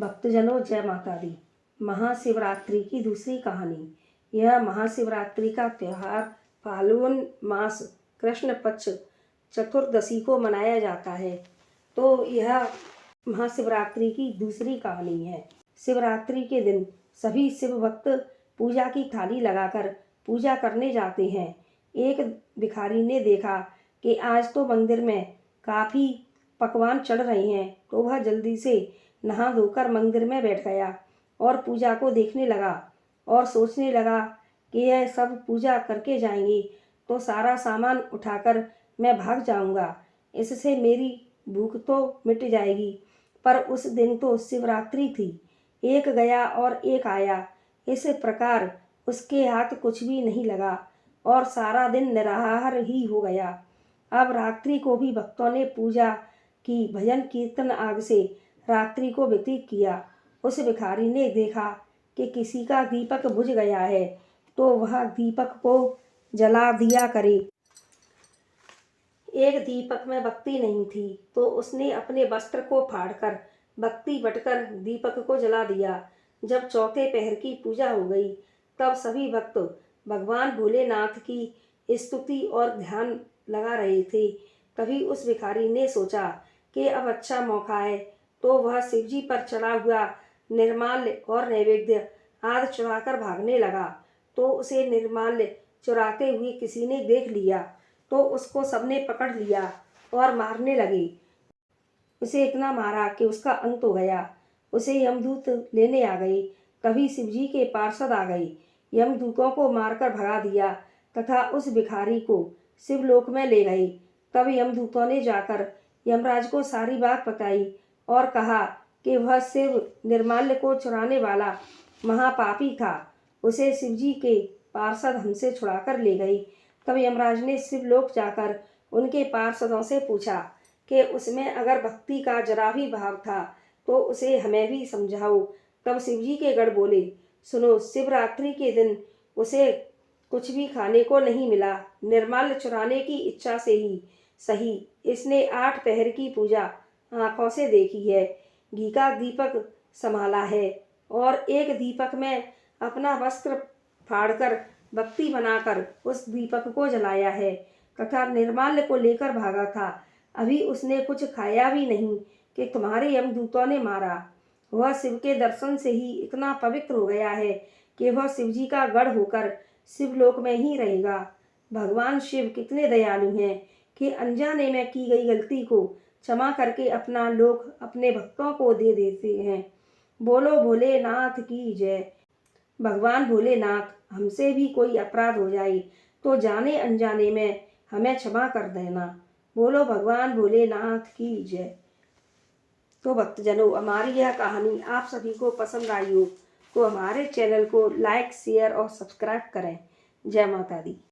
भक्तजनों, जय माता दी। महाशिवरात्रि की दूसरी कहानी। यह महाशिवरात्रि का त्यौहार फाल्गुन मास कृष्ण पक्ष चतुर्दशी को मनाया जाता है। तो यह महाशिवरात्रि की दूसरी कहानी है। शिवरात्रि के दिन सभी शिव भक्त पूजा की थाली लगाकर पूजा करने जाते हैं। एक भिखारी ने देखा कि आज तो मंदिर में काफ़ी पकवान चढ़ रहे हैं, तो वह जल्दी से नहा धोकर मंदिर में बैठ गया और पूजा को देखने लगा और सोचने लगा कि यह सब पूजा करके जाएंगे तो सारा सामान उठाकर मैं भाग जाऊंगा, इससे मेरी भूख तो मिट जाएगी। पर उस दिन तो शिवरात्रि थी, एक गया और एक आया, इस प्रकार उसके हाथ कुछ भी नहीं लगा और सारा दिन निराहार ही हो गया। अब रात्रि को भी भक्तों ने पूजा की, भजन कीर्तन आग से रात्रि को व्यतीत किया। उस भिखारी ने देखा कि किसी का दीपक बुझ गया है, तो वह दीपक को जला दिया करे। एक दीपक में बत्ती नहीं थी, तो उसने अपने वस्त्र को फाड़कर बत्ती बटकर दीपक को जला दिया। जब चौथे पहर की पूजा हो गई, तब सभी भक्त भगवान भोलेनाथ की स्तुति और ध्यान लगा रहे थे। तभी उस भिखारी ने सोचा कि अब अच्छा मौका है, तो वह शिवजी पर चढ़ा हुआ निर्माल्य और नैवेद्य आदि चुराकर भागने लगा। तो उसे निर्माल्य चुराते हुए किसी ने देख लिया, तो उसको सबने पकड़ लिया और मारने लगे। उसे इतना मारा कि उसका अंत हो गया। उसे यमदूत लेने आ गए। तभी शिवजी के पार्षद आ गए, यमदूतों को मारकर भगा दिया तथा उस भिखारी को शिवलोक में ले गए। तब यमदूतों ने जाकर यमराज को सारी बात बताई और कहा कि वह शिव निर्माल्य को चुराने वाला महापापी था, उसे शिवजी के पार्षद हमसे छुड़ाकर ले गई। तब यमराज ने शिवलोक जाकर उनके पार्षदों से पूछा कि उसमें अगर भक्ति का जरा भी भाव था तो उसे हमें भी समझाओ। तब शिवजी के गण बोले, सुनो, शिवरात्रि के दिन उसे कुछ भी खाने को नहीं मिला, निर्माल्य चुराने की इच्छा से ही सही इसने 8 पहर की पूजा आँखों से देखी है, घी का दीपक संभाला है और एक दीपक में अपना वस्त्र फाड़कर बत्ती बनाकर उस दीपक को जलाया है तथा निर्माल्य को लेकर भागा था। अभी उसने कुछ खाया भी नहीं कि तुम्हारे यमदूतों ने मारा। वह शिव के दर्शन से ही इतना पवित्र हो गया है कि वह शिवजी का गढ़ होकर शिवलोक में ही रहेगा। भगवान शिव कितने दयालु हैं कि अनजाने में की गई गलती को क्षमा करके अपना लोक अपने भक्तों को दे देते हैं। बोलो भोलेनाथ की जय। भगवान भोलेनाथ, हमसे भी कोई अपराध हो जाए तो जाने अनजाने में हमें क्षमा कर देना। बोलो भगवान भोलेनाथ की जय। तो भक्तजनों, हमारी यह कहानी आप सभी को पसंद आई हो तो हमारे चैनल को लाइक, शेयर और सब्सक्राइब करें। जय माता दी।